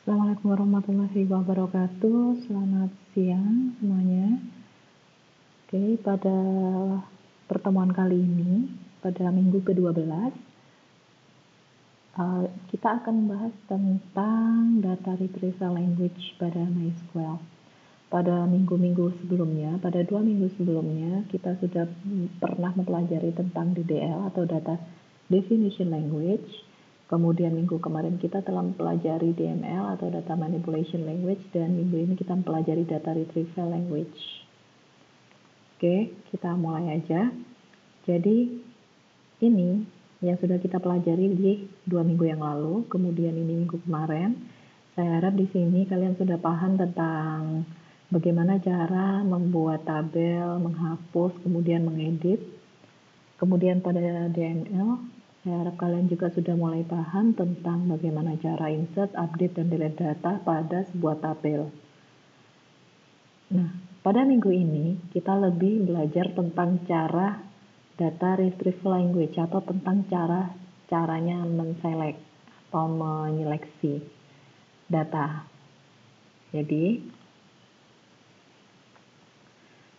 Assalamualaikum warahmatullahi wabarakatuh. Selamat siang semuanya. Oke, pada pertemuan kali ini, pada minggu ke-12, kita akan membahas tentang data retrieval language pada MySQL. Pada minggu-minggu sebelumnya, pada 2 minggu sebelumnya, kita sudah pernah mempelajari tentang DDL atau Data Definition Language. Kemudian minggu kemarin kita telah mempelajari DML atau Data Manipulation Language, dan minggu ini kita mempelajari Data Retrieval Language. Oke, kita mulai aja. Jadi ini yang sudah kita pelajari di 2 minggu yang lalu, kemudian ini minggu kemarin. Saya harap di sini kalian sudah paham tentang bagaimana cara membuat tabel, menghapus, kemudian mengedit. Kemudian pada DML, saya harap kalian juga sudah mulai paham tentang bagaimana cara insert, update, dan delete data pada sebuah tabel. Nah, pada minggu ini kita lebih belajar tentang cara data retrieval language atau tentang caranya menselect atau menyeleksi data. Jadi,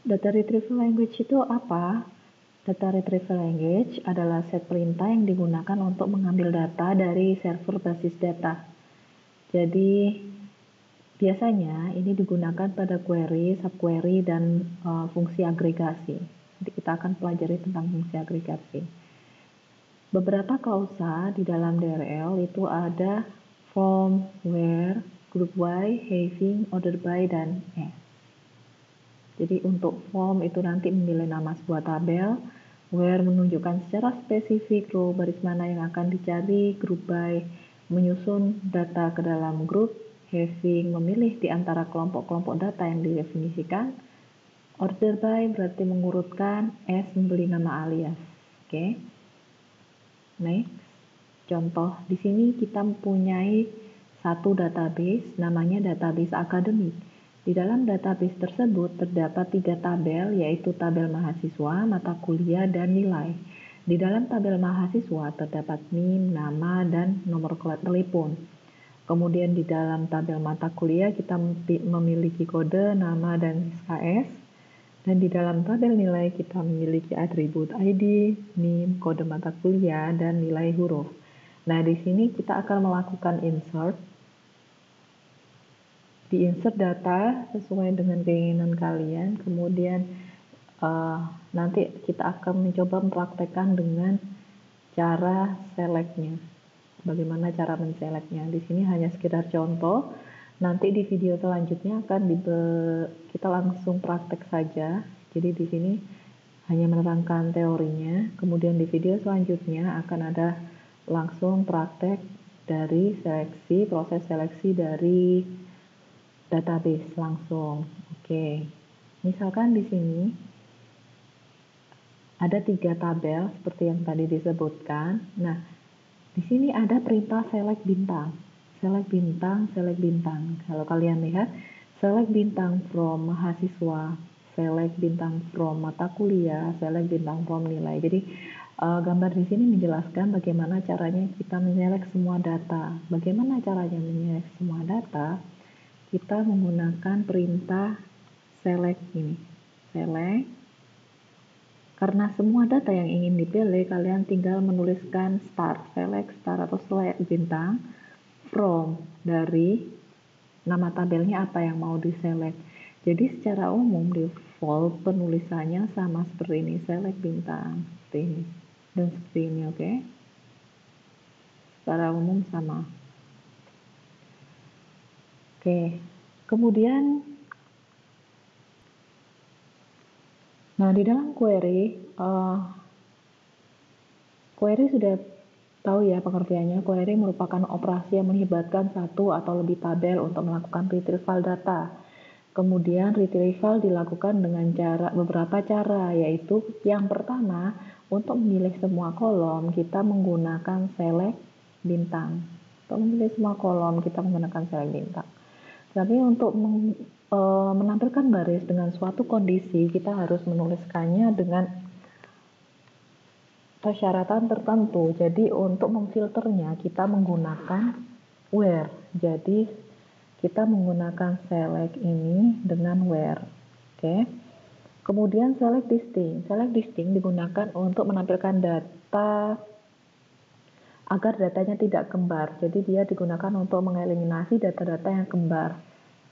data retrieval language itu apa? Data retrieval language adalah set perintah yang digunakan untuk mengambil data dari server basis data. Jadi, biasanya ini digunakan pada query, subquery, dan fungsi agregasi. Jadi kita akan pelajari tentang fungsi agregasi. Beberapa klausa di dalam DRL itu ada from, where, group by, having, order by, dan as. Jadi untuk from itu nanti memilih nama sebuah tabel, where menunjukkan secara spesifik row baris mana yang akan dicari, group by menyusun data ke dalam grup, having memilih di antara kelompok-kelompok data yang didefinisikan, order by berarti mengurutkan, as memberi nama alias. Oke. Next, contoh di sini kita mempunyai satu database namanya database akademik. Di dalam database tersebut terdapat 3 tabel, yaitu tabel mahasiswa, mata kuliah, dan nilai. Di dalam tabel mahasiswa terdapat NIM, nama, dan nomor telepon. Kemudian di dalam tabel mata kuliah kita memiliki kode, nama, dan SKS. Dan di dalam tabel nilai kita memiliki atribut ID, NIM, kode mata kuliah, dan nilai huruf. Nah, di sini kita akan melakukan insert. Di-insert data sesuai dengan keinginan kalian, kemudian nanti kita akan mencoba mempraktekkan dengan cara selectnya. Bagaimana cara menselectnya? Di sini hanya sekedar contoh. Nanti di video selanjutnya akan kita langsung praktek saja. Jadi di sini hanya menerangkan teorinya. Kemudian di video selanjutnya akan ada langsung praktek dari proses seleksi dari database langsung. Oke. Misalkan di sini ada 3 tabel seperti yang tadi disebutkan. Nah, di sini ada perintah select bintang. Select bintang, select bintang. Kalau kalian lihat, select bintang from mahasiswa, select bintang from mata kuliah, select bintang from nilai. Jadi gambar di sini menjelaskan bagaimana caranya kita menyelek semua data. Bagaimana caranya menyelek semua data? Kita menggunakan perintah select ini. Select. Karena semua data yang ingin dipilih, kalian tinggal menuliskan star, select star atau select bintang from dari nama tabelnya apa yang mau diselect. Jadi secara umum default penulisannya sama seperti ini, select bintang seperti ini dan seperti ini, oke? Secara umum sama. Oke, kemudian nah di dalam query sudah tahu ya pengertiannya. Query merupakan operasi yang melibatkan satu atau lebih tabel untuk melakukan retrieval data. Kemudian retrieval dilakukan dengan beberapa cara, yaitu yang pertama, untuk memilih semua kolom kita menggunakan select bintang. Untuk memilih semua kolom kita menggunakan select bintang. Tapi untuk menampilkan baris dengan suatu kondisi, kita harus menuliskannya dengan persyaratan tertentu. Jadi untuk memfilternya kita menggunakan where. Jadi kita menggunakan select ini dengan where. Oke. Kemudian select distinct. Select distinct digunakan untuk menampilkan data agar datanya tidak kembar. Jadi dia digunakan untuk mengeliminasi data-data yang kembar.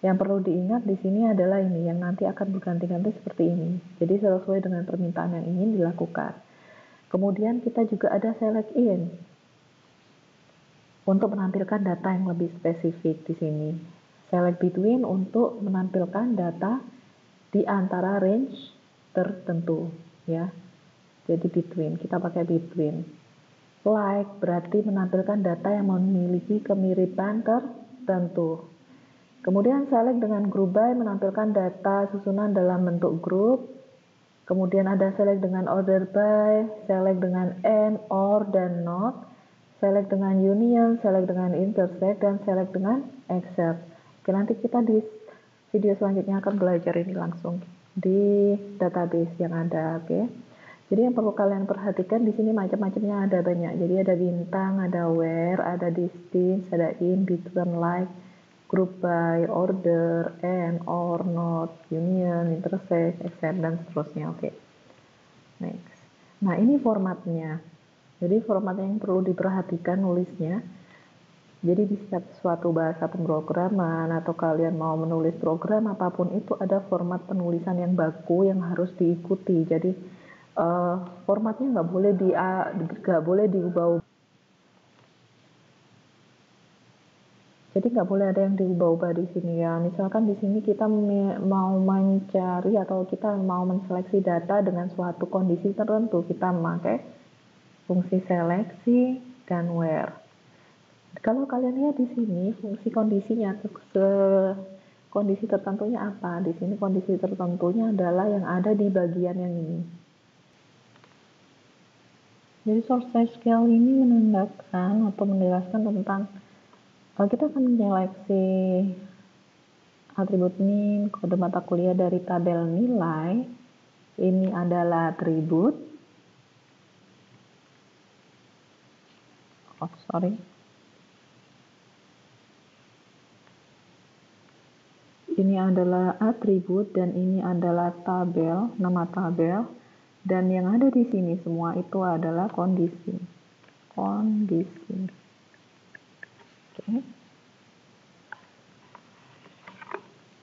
Yang perlu diingat di sini adalah ini yang nanti akan berganti-ganti seperti ini. Jadi sesuai dengan permintaan yang ingin dilakukan. Kemudian kita juga ada select in untuk menampilkan data yang lebih spesifik di sini. Select between untuk menampilkan data di antara range tertentu, ya. Jadi between, kita pakai between. Like berarti menampilkan data yang memiliki kemiripan tertentu. Kemudian select dengan group by menampilkan data susunan dalam bentuk grup. Kemudian ada select dengan order by, select dengan and, or, dan not, select dengan union, select dengan intersect, dan select dengan except. Oke, nanti kita di video selanjutnya akan belajar ini langsung di database yang ada, oke. Jadi yang perlu kalian perhatikan di sini macam-macamnya ada banyak. Jadi ada bintang, ada where, ada distance, ada in, between, like, group by, order, and, or, not, union, intersect, except, dan seterusnya, oke. Next. Nah ini formatnya. Jadi formatnya yang perlu diperhatikan nulisnya. Jadi di setiap suatu bahasa pemrograman atau kalian mau menulis program apapun itu ada format penulisan yang baku yang harus diikuti. Jadi formatnya nggak boleh diubah. Jadi nggak boleh ada yang diubah-ubah di sini ya. Misalkan di sini kita mau mencari atau kita mau menseleksi data dengan suatu kondisi tertentu, kita memakai fungsi seleksi dan where. Kalau kalian lihat di sini fungsi kondisinya, kondisi tertentunya apa? Di sini kondisi tertentunya adalah yang ada di bagian yang ini. Jadi source size scale ini menandakan atau menjelaskan tentang kita akan menyeleksi atribut NIM, kode mata kuliah dari tabel nilai. Ini adalah atribut. Ini adalah atribut dan ini adalah tabel, nama tabel. Dan yang ada di sini semua itu adalah kondisi. Kondisi. Oke.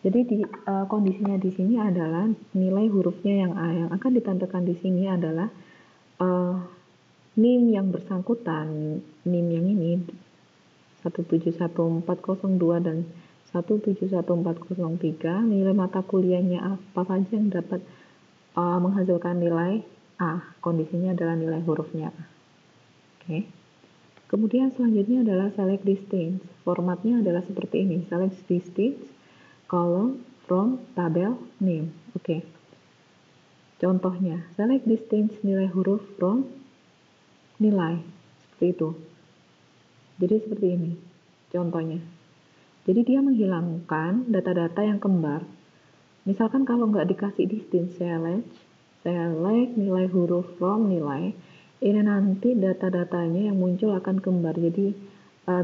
Jadi kondisinya di sini adalah nilai hurufnya yang akan ditampilkan di sini adalah NIM yang bersangkutan, NIM yang ini 1711402 dan 1711403, nilai mata kuliahnya apa saja yang dapat menghasilkan nilai A. Kondisinya adalah nilai hurufnya A. Oke. Kemudian selanjutnya adalah select distance. Formatnya adalah seperti ini. Select distance, column, from, tabel, name. Oke. Contohnya, select distance nilai huruf from nilai. Seperti itu. Jadi seperti ini contohnya. Jadi dia menghilangkan data-data yang kembar. Misalkan kalau nggak dikasih distance, select nilai huruf from nilai, ini nanti data-datanya yang muncul akan kembar. Jadi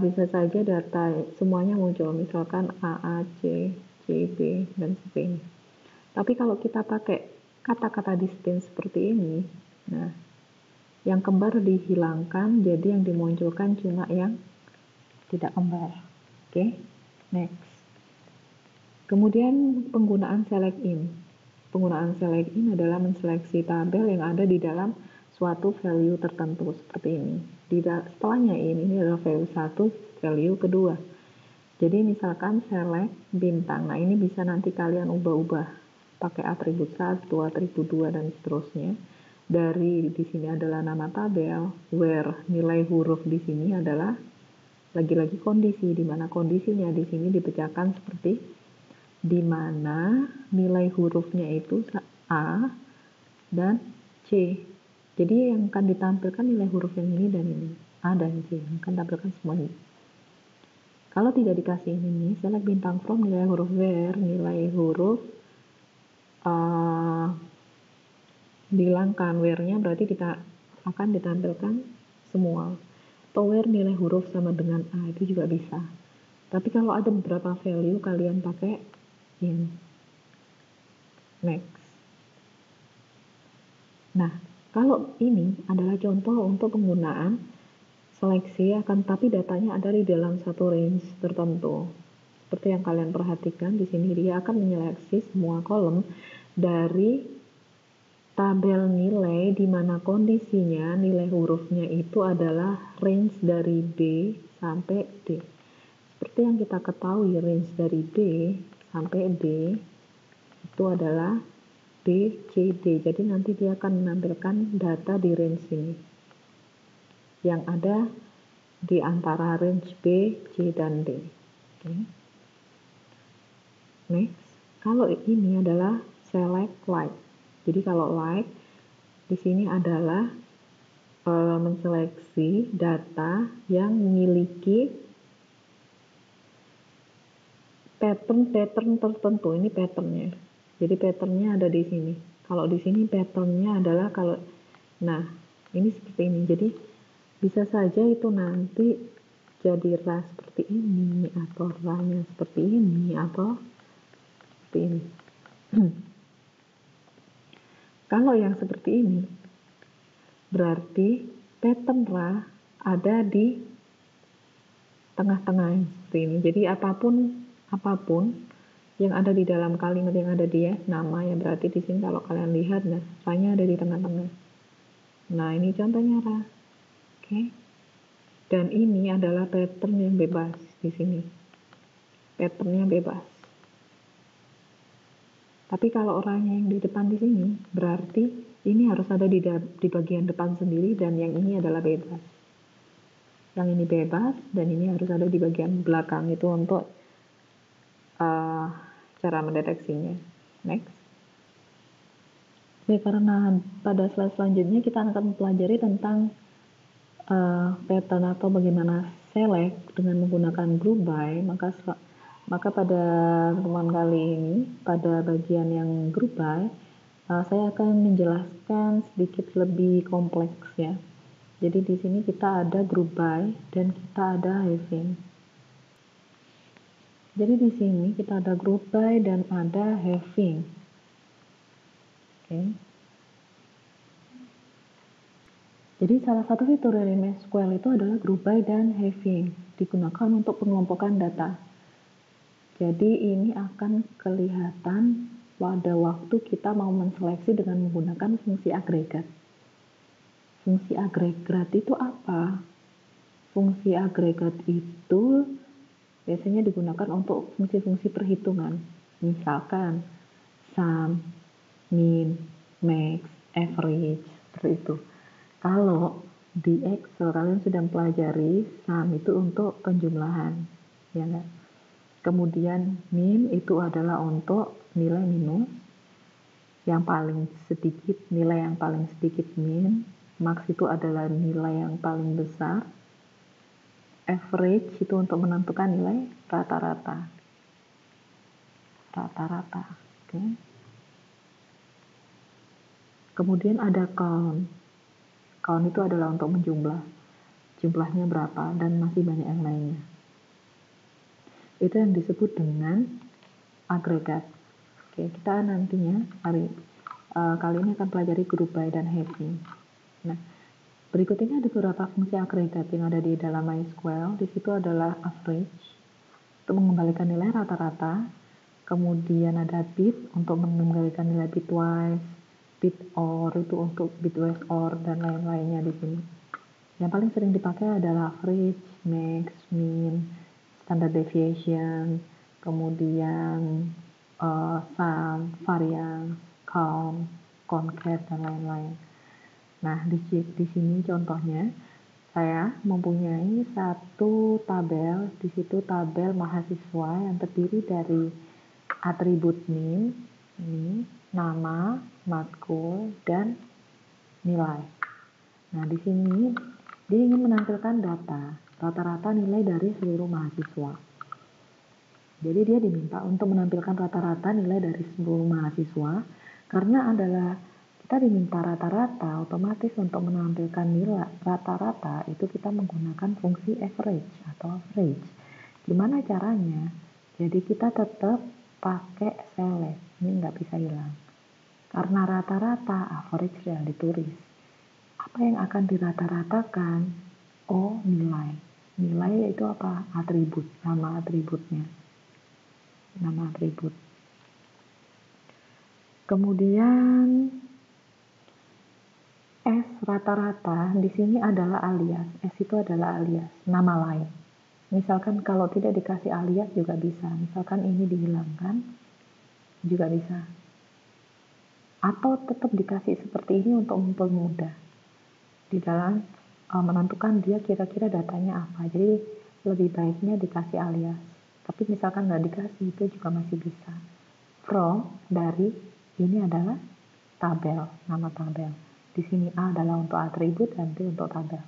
bisa saja data semuanya muncul, misalkan A, A, C, C, B, dan sebagainya. Tapi kalau kita pakai kata-kata distance seperti ini, nah yang kembar dihilangkan, jadi yang dimunculkan cuma yang tidak kembar. Oke. Next. Kemudian penggunaan select in. Penggunaan select in adalah menseleksi tabel yang ada di dalam suatu value tertentu seperti ini. Setelahnya ini adalah value 1, value kedua. Jadi misalkan select bintang. Nah, ini bisa nanti kalian ubah-ubah pakai atribut 1, atribut 2 dan seterusnya. Dari di sini adalah nama tabel, where nilai huruf di sini adalah lagi-lagi kondisi, di mana kondisinya di sini dipecahkan seperti di mana nilai hurufnya itu A dan C. Jadi yang akan ditampilkan nilai huruf yang ini dan ini, A dan C, yang akan tampilkan semua ini. Kalau tidak dikasih ini, select bintang from nilai huruf where, nilai huruf dihilangkan, where-nya berarti kita akan ditampilkan semua. Atau where nilai huruf sama dengan A, itu juga bisa. Tapi kalau ada beberapa value, kalian pakai in. Next. Nah, kalau ini adalah contoh untuk penggunaan seleksi, akan tapi datanya ada di dalam satu range tertentu. Seperti yang kalian perhatikan di sini, dia akan menyeleksi semua kolom dari tabel nilai di mana kondisinya nilai hurufnya itu adalah range dari B sampai D. Seperti yang kita ketahui, range dari B sampai D itu adalah B, C, D. Jadi nanti dia akan menampilkan data di range ini yang ada di antara range B, C, dan D. Okay. Next, kalau ini adalah select like. Jadi kalau like di sini adalah menseleksi data yang memiliki pattern tertentu. Ini patternnya. Jadi patternnya ada di sini. Kalau di sini patternnya adalah nah ini seperti ini. Jadi bisa saja itu nanti jadi ras seperti ini, atau rasnya seperti ini, atau seperti ini. Kalau yang seperti ini, berarti pattern ra ada di tengah-tengah seperti ini. Jadi apapun yang ada di dalam kalimat yang ada di nama, ya berarti di sini kalau kalian lihat, nah ra-nya ada di tengah-tengah. Nah ini contohnya ra. Oke. Dan ini adalah pattern yang bebas di sini. Patternnya bebas. Tapi kalau orangnya yang di depan di sini, berarti ini harus ada di bagian depan sendiri, dan yang ini adalah bebas. Yang ini bebas, dan ini harus ada di bagian belakang. Itu untuk cara mendeteksinya. Next. Oke, karena pada slide selanjutnya kita akan mempelajari tentang pattern atau bagaimana select dengan menggunakan group by, maka pada pertemuan kali ini, pada bagian yang group by, saya akan menjelaskan sedikit lebih kompleks ya. Jadi di sini kita ada group by dan kita ada having. Jadi di sini kita ada group by dan ada having. Oke. Jadi salah satu fitur dari MySQL itu adalah group by dan having, digunakan untuk pengelompokan data. Jadi ini akan kelihatan pada waktu kita mau menseleksi dengan menggunakan fungsi agregat. Fungsi agregat itu apa? Fungsi agregat itu biasanya digunakan untuk fungsi-fungsi perhitungan. Misalkan sum, min, max, average, seperti itu. Kalau di Excel kalian sudah mempelajari sum itu untuk penjumlahan, ya enggak? Kemudian min itu adalah untuk nilai minus, yang paling sedikit, nilai yang paling sedikit min. Max itu adalah nilai yang paling besar. Average itu untuk menentukan nilai rata-rata. Rata-rata, oke. Kemudian ada count. Count itu adalah untuk menjumlah. Jumlahnya berapa dan masih banyak yang lainnya. Itu yang disebut dengan agregat. Oke, kita nantinya kali ini akan pelajari group by dan having. Nah, berikut ini ada beberapa fungsi agregat yang ada di dalam MySQL. Di situ adalah average untuk mengembalikan nilai rata-rata. Kemudian ada bit untuk mengembalikan nilai bitwise, bit or itu untuk bitwise or, dan lain-lainnya di sini. Yang paling sering dipakai adalah average, max, min, standard deviation, kemudian sum, variance, count, concat, dan lain-lain. Nah, di sini contohnya saya mempunyai satu tabel, di situ tabel mahasiswa yang terdiri dari atribut name, ini, nama, matkul, dan nilai. Nah, di sini dia ingin menampilkan data, rata-rata nilai dari seluruh mahasiswa. Jadi dia diminta untuk menampilkan rata-rata nilai dari seluruh mahasiswa, karena adalah kita diminta rata-rata, otomatis untuk menampilkan nilai rata-rata itu kita menggunakan fungsi average atau average. Gimana caranya? Jadi kita tetap pakai select, ini nggak bisa hilang. Karena rata-rata average yang ditulis. Apa yang akan dirata-ratakan? Oh, nilai. Nilai itu apa? Atribut, nama atributnya. Nama atribut. Kemudian S rata-rata di sini adalah alias. S itu adalah alias, nama lain. Misalkan kalau tidak dikasih alias juga bisa. Misalkan ini dihilangkan juga bisa. Atau tetap dikasih seperti ini untuk mempermudah di dalam menentukan dia kira-kira datanya apa. Jadi lebih baiknya dikasih alias. Tapi misalkan nggak dikasih itu juga masih bisa. From, dari, ini adalah tabel, nama tabel. Di sini A adalah untuk atribut dan T untuk tabel.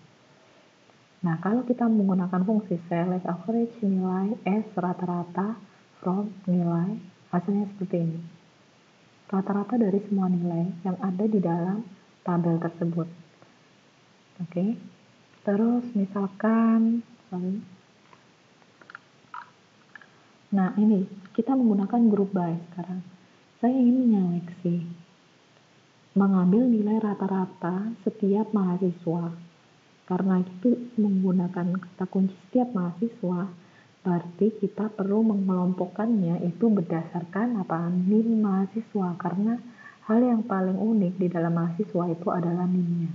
Nah, kalau kita menggunakan fungsi select average, nilai, S rata-rata, from, nilai, hasilnya seperti ini. Rata-rata dari semua nilai yang ada di dalam tabel tersebut. Oke. Terus misalkan, nah ini kita menggunakan group by sekarang. Saya ingin menyeleksi, mengambil nilai rata-rata setiap mahasiswa. Karena itu menggunakan kata kunci setiap mahasiswa, berarti kita perlu mengelompokkannya itu berdasarkan apa? NIM mahasiswa. Karena hal yang paling unik di dalam mahasiswa itu adalah NIM-nya.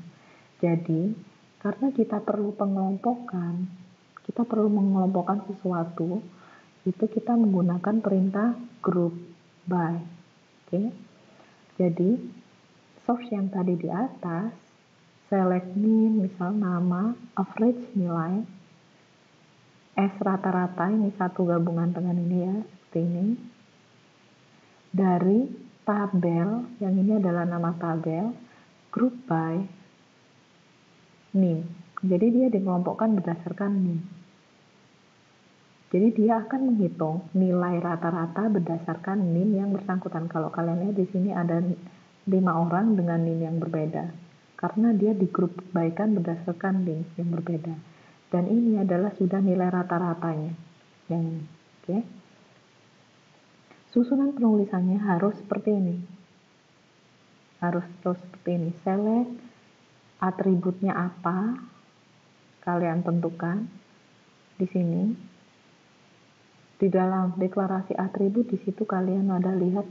Jadi, karena kita perlu pengelompokan, kita perlu mengelompokkan sesuatu, itu kita menggunakan perintah group by. Oke. Jadi, source yang tadi di atas, select min, misal nama, average nilai, S rata-rata, ini satu gabungan dengan ini ya, seperti ini. Dari tabel, yang ini adalah nama tabel, group by NIM. Jadi dia dikelompokkan berdasarkan NIM. Jadi dia akan menghitung nilai rata-rata berdasarkan NIM yang bersangkutan. Kalau kalian lihat di sini ada 5 orang dengan NIM yang berbeda. Karena dia digrup baikan berdasarkan NIM yang berbeda. Dan ini adalah sudah nilai rata-ratanya. Yang ini. Oke. Susunan penulisannya harus seperti ini. Harus terus seperti ini. Select atributnya apa? Kalian tentukan di sini. Di dalam deklarasi atribut di situ kalian ada lihat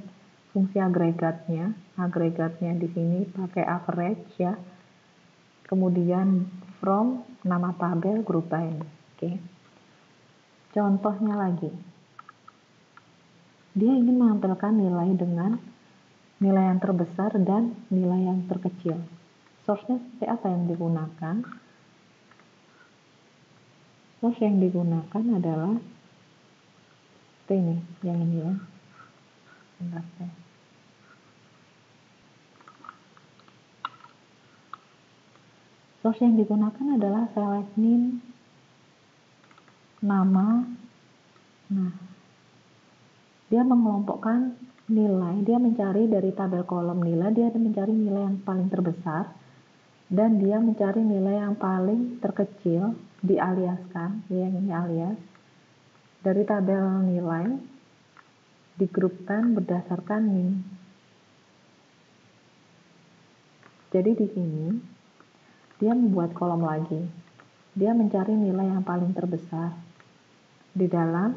fungsi agregatnya. Agregatnya di sini pakai average ya. Kemudian from, nama tabel, group by. Oke. Contohnya lagi. Dia ingin menampilkan nilai dengan nilai yang terbesar dan nilai yang terkecil. Source-nya seperti apa yang digunakan? Source yang digunakan adalah seperti ini, yang ini ya. Bentar ya. Source yang digunakan adalah select min, nama. Nah, dia mengelompokkan nilai, dia mencari dari tabel kolom nilai, dia mencari nilai yang paling terbesar dan dia mencari nilai yang paling terkecil, dialiaskan, yang ini alias. Dari tabel nilai digrupkan berdasarkan NIM. Jadi di sini dia membuat kolom lagi. Dia mencari nilai yang paling terbesar di dalam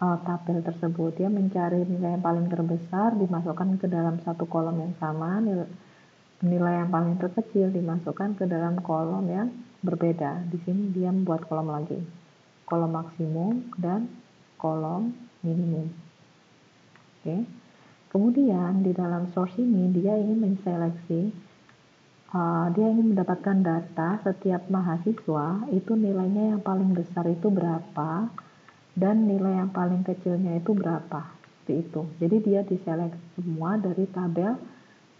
tabel tersebut. Dia mencari nilai yang paling terbesar dimasukkan ke dalam satu kolom yang sama, nilai yang paling terkecil dimasukkan ke dalam kolom yang berbeda. Di sini dia membuat kolom lagi. Kolom maksimum dan kolom minimum. Oke. Kemudian di dalam source ini dia ingin menseleksi, dia ingin mendapatkan data setiap mahasiswa itu nilainya yang paling besar itu berapa dan nilai yang paling kecilnya itu berapa. Seperti itu. Jadi dia diseleksi semua dari tabel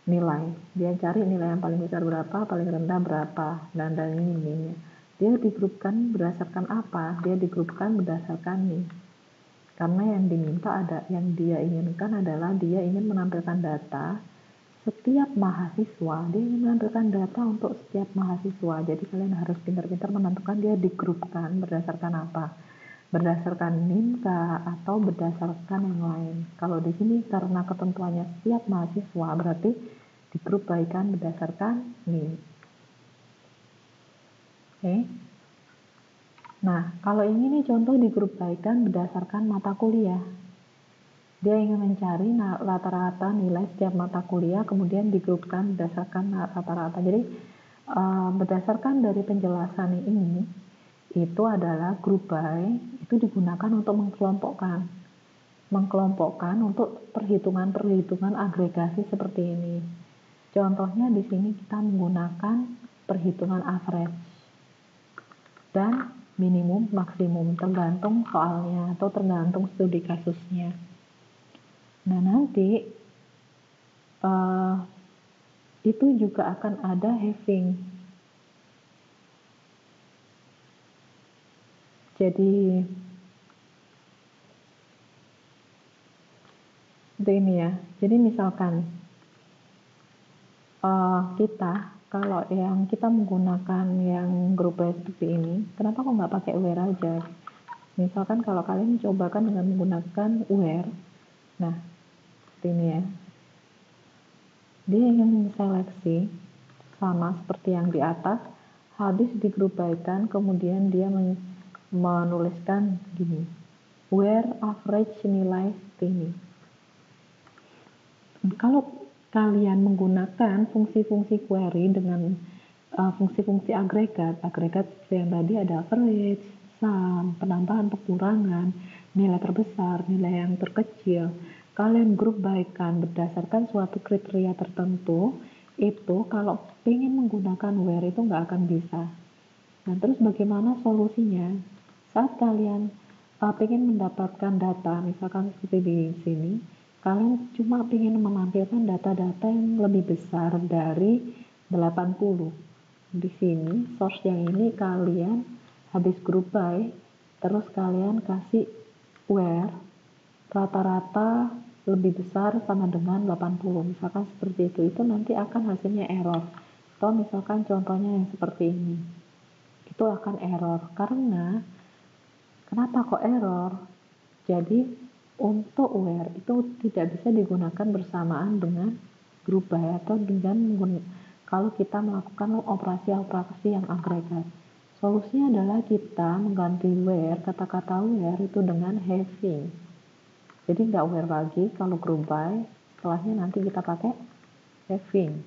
nilai. Dia cari nilai yang paling besar berapa, paling rendah berapa, dan ini. Dia digrupkan berdasarkan apa? Dia digrupkan berdasarkan ini. Karena yang diminta yang dia inginkan adalah dia ingin menampilkan data setiap mahasiswa. Dia ingin menampilkan data untuk setiap mahasiswa. Jadi kalian harus pintar-pintar menentukan dia digrupkan berdasarkan apa. berdasarkan NIM kah atau berdasarkan yang lain. Kalau di sini karena ketentuannya setiap mahasiswa, berarti di grup baikan berdasarkan NIM. Oke. Nah, kalau ini nih contoh di grup baikan berdasarkan mata kuliah. Dia ingin mencari rata-rata nilai setiap mata kuliah, kemudian digrupkan berdasarkan rata-rata. Jadi, berdasarkan dari penjelasan ini, itu adalah group by, itu digunakan untuk mengkelompokkan untuk perhitungan-perhitungan agregasi seperti ini. Contohnya di sini kita menggunakan perhitungan average dan minimum maksimum tergantung soalnya atau tergantung studi kasusnya. Nah, nanti itu juga akan ada having. Jadi itu ini ya. Jadi misalkan kita kalau yang kita menggunakan yang grup by seperti ini, kenapa kok nggak pakai where aja? Misalkan kalau kalian cobakan dengan menggunakan where, nah seperti ini ya. Dia ingin seleksi sama seperti yang di atas, habis di grup bykan, kemudian dia menuliskan gini, where average nilai ini. Kalau kalian menggunakan fungsi-fungsi query dengan fungsi-fungsi agregat yang tadi ada average, sum, penambahan, pengurangan, nilai terbesar, nilai yang terkecil. Kalian grup bykan berdasarkan suatu kriteria tertentu, itu kalau ingin menggunakan where itu nggak akan bisa. Nah, terus bagaimana solusinya? Saat kalian ingin mendapatkan data, misalkan seperti di sini, kalian cuma ingin menampilkan data-data yang lebih besar dari 80. Di sini, source yang ini kalian habis group by, terus kalian kasih where rata-rata lebih besar sama dengan 80. Misalkan seperti itu nanti akan hasilnya error. Atau misalkan contohnya yang seperti ini. Itu akan error. Karena, kenapa kok error? Jadi, untuk where itu tidak bisa digunakan bersamaan dengan group by atau dengan kalau kita melakukan operasi-operasi yang agregat. Solusinya adalah kita mengganti where, kata-kata where itu dengan having. Jadi nggak where lagi kalau group by, setelahnya nanti kita pakai having.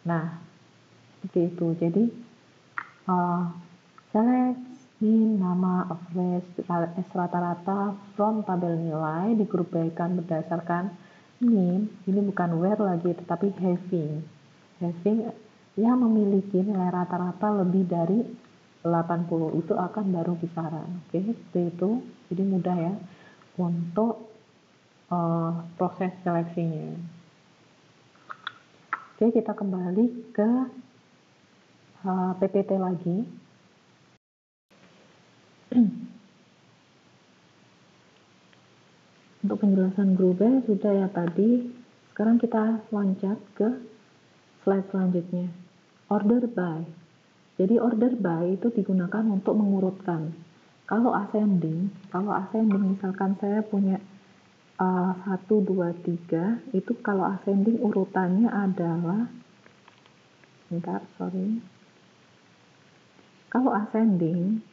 Nah, seperti itu. Jadi select min, nama, average, rata-rata from tabel nilai di grup bykan berdasarkan min. Ini bukan where lagi tetapi having yang memiliki nilai rata-rata lebih dari 80 itu akan baru kisaran. Oke, seperti itu. Jadi mudah ya untuk proses seleksinya. Oke, kita kembali ke PPT lagi. Untuk penjelasan group by sudah ya tadi. Sekarang kita loncat ke slide selanjutnya. Order by. Jadi order by itu digunakan untuk mengurutkan. Kalau ascending misalkan saya punya 1, 2, 3, itu kalau ascending urutannya adalah kalau ascending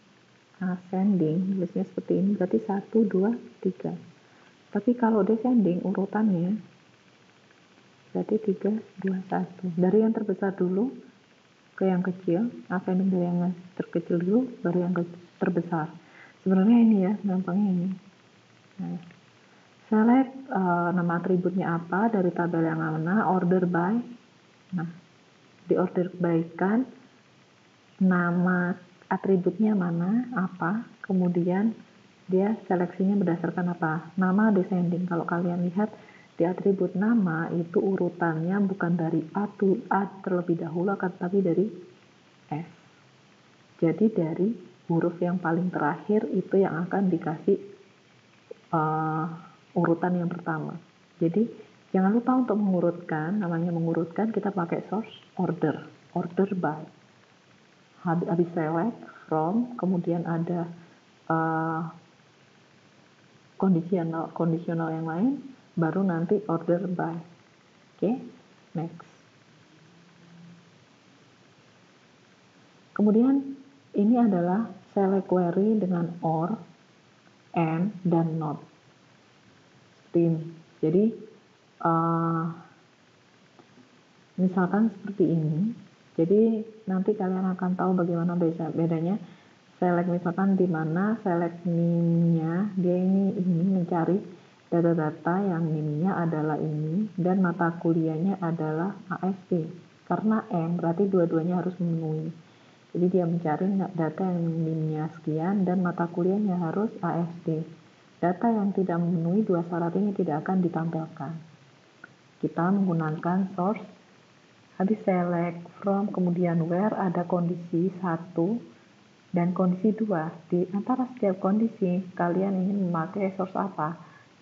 tulisnya seperti ini, berarti 1, 2, 3. Tapi kalau descending urutannya berarti 3, 2, 1. Dari yang terbesar dulu ke yang kecil, ascending dari yang terkecil dulu baru yang terbesar. Sebenarnya ini ya, gampangnya ini. Nah, select nama atributnya apa dari tabel yang mana, order by. Nah, di order by kan nama atributnya mana, apa, kemudian dia seleksinya berdasarkan apa, nama descending. Kalau kalian lihat di atribut nama itu urutannya bukan dari A terlebih dahulu, tapi dari S. Jadi dari huruf yang paling terakhir itu yang akan dikasih urutan yang pertama. Jadi jangan lupa untuk mengurutkan, namanya mengurutkan kita pakai source order by. Habis select from, kemudian ada kondisional yang lain, baru nanti order by. Oke, next. Kemudian ini adalah select query dengan or, and, dan not. Seperti ini. Jadi misalkan seperti ini. Jadi nanti kalian akan tahu bagaimana bedanya select, misalkan di mana select min-nya dia ini mencari data-data yang min-nya adalah ini dan mata kuliahnya adalah ASD. Karena M berarti dua-duanya harus memenuhi. Jadi dia mencari data yang min-nya sekian dan mata kuliahnya harus ASD. Data yang tidak memenuhi dua syarat ini tidak akan ditampilkan. Kita menggunakan source, habis select from, kemudian where ada kondisi 1 dan kondisi 2. Di antara setiap kondisi, kalian ingin memakai source apa?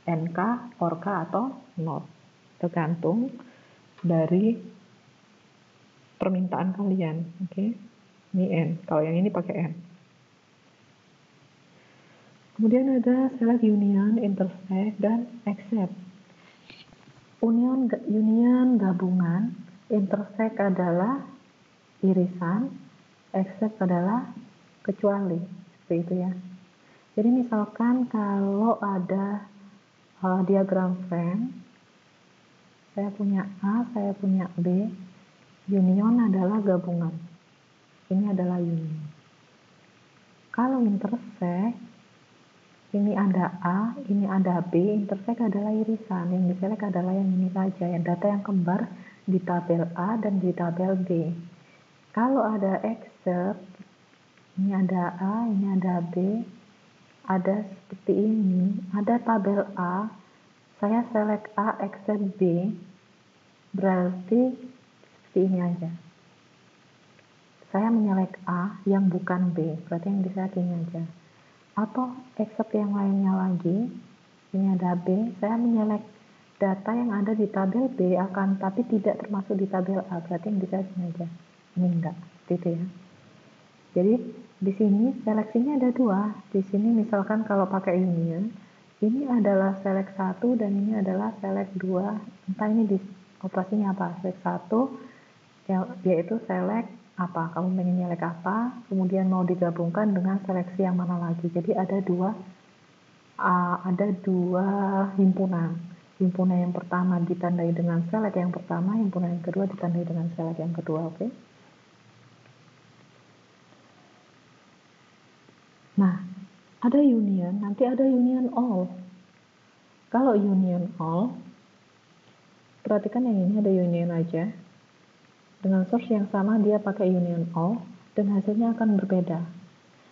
NK, ORK, atau not. Tergantung dari permintaan kalian. Oke. Ini N. Kalau yang ini pakai N. Kemudian ada select union, intersect, dan except. Union gabungan, intersect adalah irisan, except adalah kecuali, seperti itu ya. Jadi misalkan kalau ada diagram Venn, saya punya A, saya punya B, union adalah gabungan. Ini adalah union. Kalau intersect, ini ada A, ini ada B, intersect adalah irisan, yang diselect adalah yang ini saja, yang data yang kembar di tabel A dan di tabel B. Kalau ada except, ini ada A, ini ada B, ada seperti ini, ada tabel A, saya select A except B, berarti seperti ini aja. Saya menyelect A yang bukan B, berarti yang diselect ini aja. Atau except yang lainnya lagi, ini ada B, saya menyelect data yang ada di tabel B akan tapi tidak termasuk di tabel A, berarti yang diselect ini aja. Ini enggak, seperti itu ya. Jadi di sini seleksinya ada dua. Di sini misalkan kalau pakai union, ini adalah select 1 dan ini adalah select 2. Entah ini di operasinya apa, select 1 yaitu select apa, kamu pengen nyelek apa, kemudian mau digabungkan dengan seleksi yang mana lagi. Jadi ada dua himpunan. Himpunan yang pertama ditandai dengan select yang pertama, himpunan yang kedua ditandai dengan select yang kedua, oke? Nah, ada union, nanti ada union all. Kalau union all, perhatikan yang ini ada union aja. Dengan source yang sama dia pakai union all dan hasilnya akan berbeda.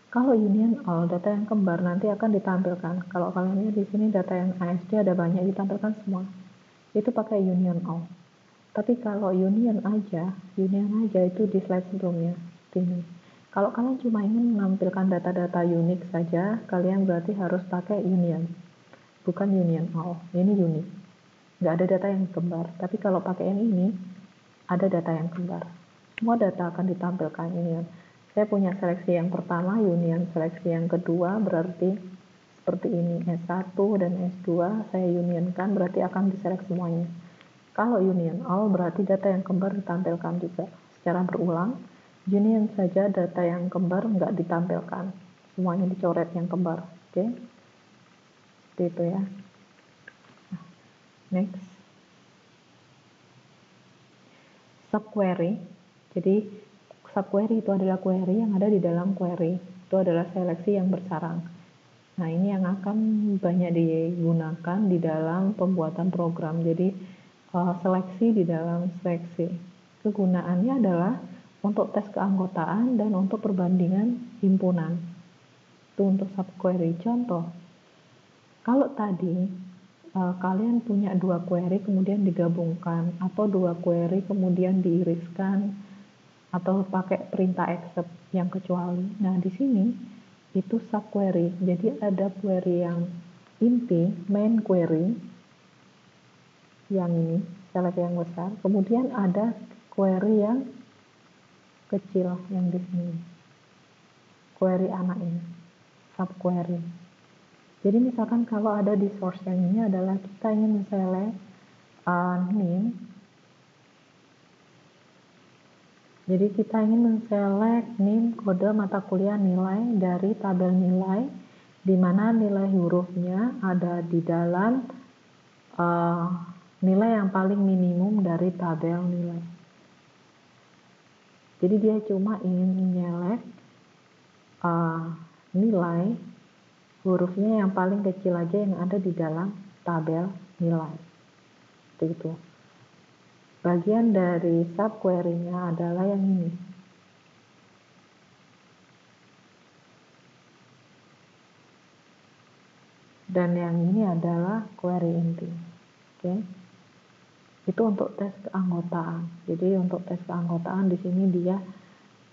Kalau union all, data yang kembar nanti akan ditampilkan. Kalau kalian lihat di sini data yang ASD ada banyak ditampilkan semua. Itu pakai union all. Tapi kalau union aja itu di slide sebelumnya. Ini. Kalau kalian cuma ingin menampilkan data-data unik saja, kalian berarti harus pakai union. Bukan union all. Ini unik. Nggak ada data yang kembar. Tapi kalau pakai yang ini, ada data yang kembar. Semua data akan ditampilkan union. Saya punya seleksi yang pertama union, seleksi yang kedua berarti seperti ini S1 dan S2 saya unionkan berarti akan diselect semuanya. Kalau union all berarti data yang kembar ditampilkan juga secara berulang. Union saja data yang kembar nggak ditampilkan, semuanya dicoret yang kembar. Oke, seperti itu ya. Next. Subquery. Jadi subquery itu adalah query yang ada di dalam query. Itu adalah seleksi yang bersarang. Nah, ini yang akan banyak digunakan di dalam pembuatan program. Jadi seleksi di dalam seleksi. Kegunaannya adalah untuk tes keanggotaan dan untuk perbandingan himpunan. Itu untuk subquery. Contoh, kalau tadi kalian punya dua query kemudian digabungkan atau dua query kemudian diiriskan atau pakai perintah except yang kecuali. Nah, di sini itu subquery. Jadi ada query yang inti, main query yang ini, select yang besar. Kemudian ada query yang kecil yang di sini. Query anaknya. subquery. Jadi misalkan kalau ada di source yang ini adalah kita ingin men-select name. Jadi kita ingin men-select name kode mata kuliah nilai dari tabel nilai, di mana nilai hurufnya ada di dalam nilai yang paling minimum dari tabel nilai. Jadi dia cuma ingin menyelect nilai hurufnya yang paling kecil aja yang ada di dalam tabel nilai. Itu. Bagian dari subquery-nya adalah yang ini. Dan yang ini adalah query inti. Oke. Itu untuk tes keanggotaan. Jadi untuk tes keanggotaan di sini dia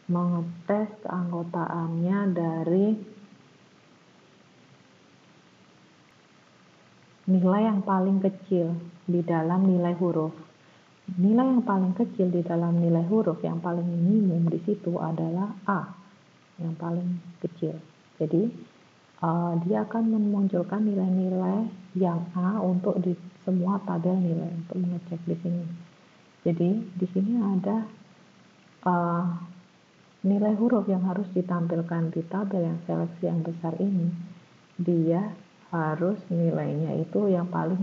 mengetes keanggotaannya dari nilai yang paling kecil di dalam nilai huruf. Nilai yang paling kecil di dalam nilai huruf yang paling minimum di situ adalah A, yang paling kecil. Jadi dia akan memunculkan nilai-nilai yang A untuk di semua tabel nilai untuk mengecek di sini. Jadi di sini ada nilai huruf yang harus ditampilkan di tabel yang seleksi yang besar ini. Dia harus nilainya itu yang paling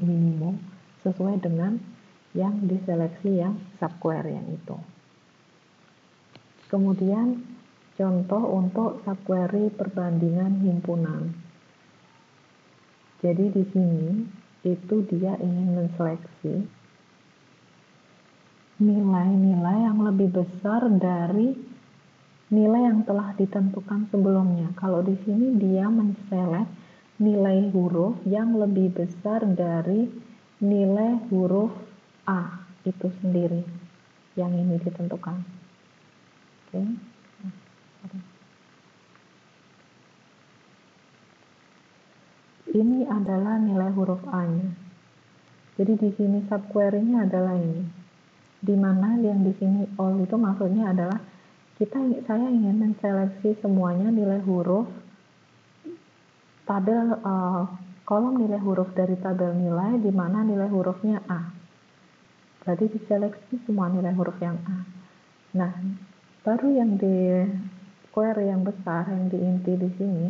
minimum sesuai dengan yang diseleksi yang subquery yang itu. Kemudian contoh untuk subquery perbandingan himpunan. Jadi di sini itu dia ingin menseleksi nilai-nilai yang lebih besar dari nilai yang telah ditentukan sebelumnya. Kalau di sini dia menselect nilai huruf yang lebih besar dari nilai huruf A itu sendiri yang ini ditentukan. Oke. Ini adalah nilai huruf A-nya. Jadi di sini subquery-nya adalah ini. Di mana yang di sini all itu maksudnya adalah saya ingin menseleksi semuanya nilai huruf tabel kolom nilai huruf dari tabel nilai di mana nilai hurufnya A. Berarti diseleksi semua nilai huruf yang A. Nah, baru yang di query yang besar yang di inti di sini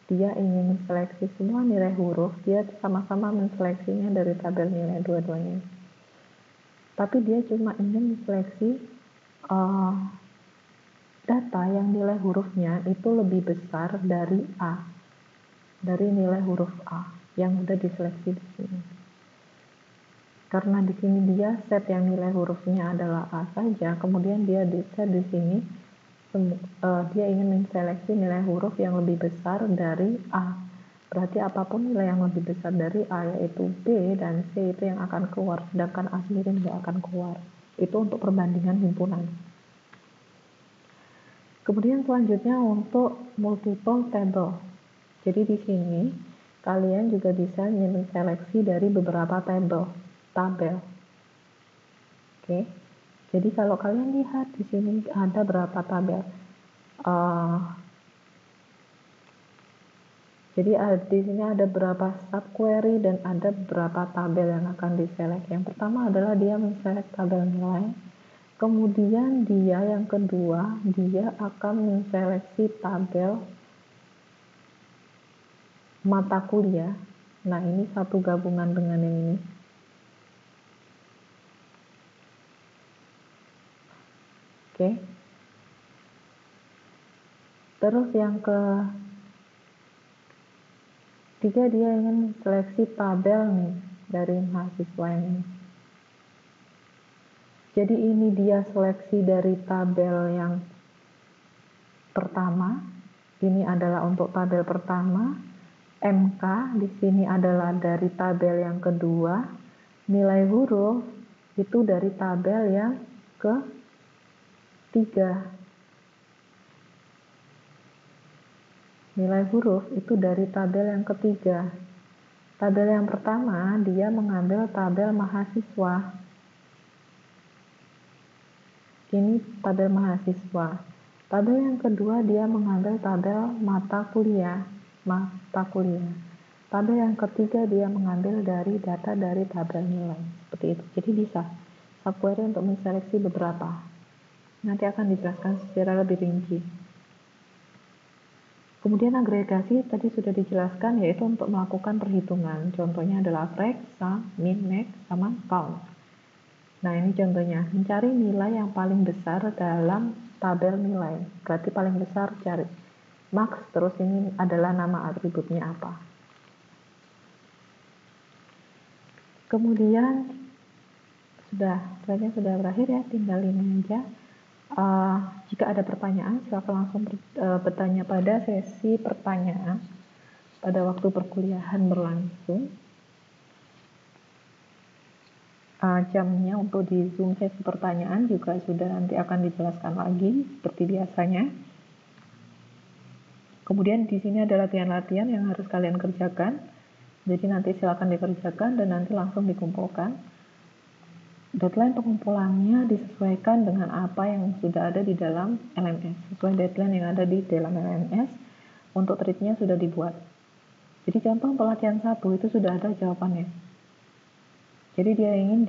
dia ingin menseleksi semua nilai huruf, dia sama-sama menseleksinya dari tabel nilai dua-duanya. Tapi dia cuma ingin menseleksi data yang nilai hurufnya itu lebih besar dari A, dari nilai huruf A yang udah diseleksi di sini. Karena di sini dia set yang nilai hurufnya adalah A saja, kemudian dia set di sini dia ingin menseleksi nilai huruf yang lebih besar dari A. Berarti apapun nilai yang lebih besar dari A yaitu B dan C itu yang akan keluar, sedangkan A sendiri tidak akan keluar. Itu untuk perbandingan himpunan. Kemudian selanjutnya untuk multiple table. Jadi di sini kalian juga bisa menseleksi dari beberapa tabel. Oke. Jadi kalau kalian lihat di sini ada berapa tabel. Jadi di sini ada berapa subquery dan ada berapa tabel yang akan diselect. Yang pertama adalah dia menselect tabel nilai. Kemudian dia yang kedua, dia akan menseleksi tabel mata kuliah. Nah, ini satu gabungan dengan yang ini. Oke. Terus yang ketiga dia ingin seleksi tabel nih dari mahasiswa ini. Jadi ini dia seleksi dari tabel yang pertama. Ini adalah untuk tabel pertama. MK di sini adalah dari tabel yang kedua. Nilai huruf itu dari tabel yang ketiga. Nilai huruf itu dari tabel yang ketiga. Tabel yang pertama dia mengambil tabel mahasiswa. Ini tabel mahasiswa. Tabel yang kedua, dia mengambil tabel mata kuliah. Tabel yang ketiga, dia mengambil dari data dari tabel nilai. Seperti itu. Jadi bisa subquery untuk menseleksi beberapa. Nanti akan dijelaskan secara lebih rinci. Kemudian agregasi tadi sudah dijelaskan, yaitu untuk melakukan perhitungan. Contohnya adalah frac, sum, min, max, sama count. Nah, ini contohnya, mencari nilai yang paling besar dalam tabel nilai. Berarti paling besar cari max, terus ini adalah nama atributnya apa. Kemudian slide-nya sudah berakhir ya, tinggal ini aja. Jika ada pertanyaan, silakan langsung bertanya pada sesi pertanyaan pada waktu perkuliahan berlangsung. Jamnya untuk di Zoom sesi pertanyaan juga sudah nanti akan dijelaskan lagi seperti biasanya. Kemudian di sini ada latihan-latihan yang harus kalian kerjakan. Jadi nanti silakan dikerjakan dan nanti langsung dikumpulkan. Deadline pengumpulannya disesuaikan dengan apa yang sudah ada di dalam LMS. Sesuai deadline yang ada di dalam LMS, untuk treatnya sudah dibuat. Jadi contoh pelatihan 1 itu sudah ada jawabannya. Jadi dia ingin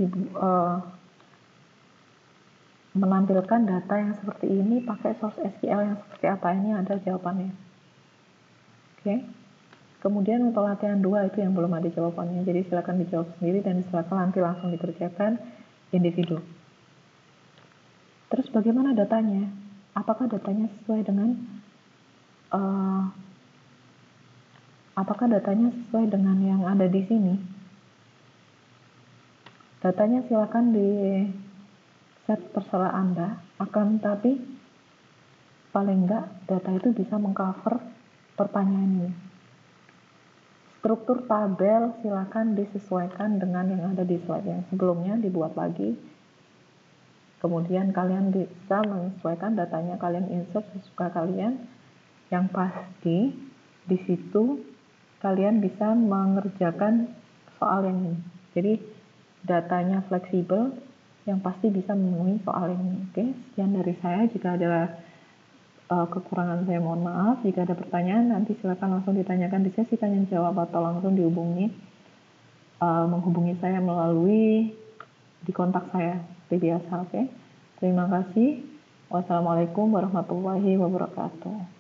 menampilkan data yang seperti ini pakai source SQL yang seperti apa, ini ada jawabannya. Oke. Kemudian untuk latihan 2 itu yang belum ada jawabannya. Jadi silakan dijawab sendiri dan silakan nanti langsung dikerjakan individu. Terus bagaimana datanya? Apakah datanya sesuai dengan yang ada di sini? Datanya silakan di set terserah Anda, akan tapi paling enggak data itu bisa mengcover pertanyaan ini. Struktur tabel silakan disesuaikan dengan yang ada di slide yang sebelumnya, dibuat lagi. Kemudian kalian bisa menyesuaikan datanya, kalian insert sesuka kalian. Yang pasti di situ kalian bisa mengerjakan soal yang ini. Jadi datanya fleksibel, yang pasti bisa memenuhi soal ini. Oke, sekian dari saya. Jika ada kekurangan saya mohon maaf. Jika ada pertanyaan nanti silakan langsung ditanyakan di sesi tanya jawab atau langsung menghubungi saya melalui di kontak saya seperti biasa. Oke, terima kasih. Wassalamualaikum warahmatullahi wabarakatuh.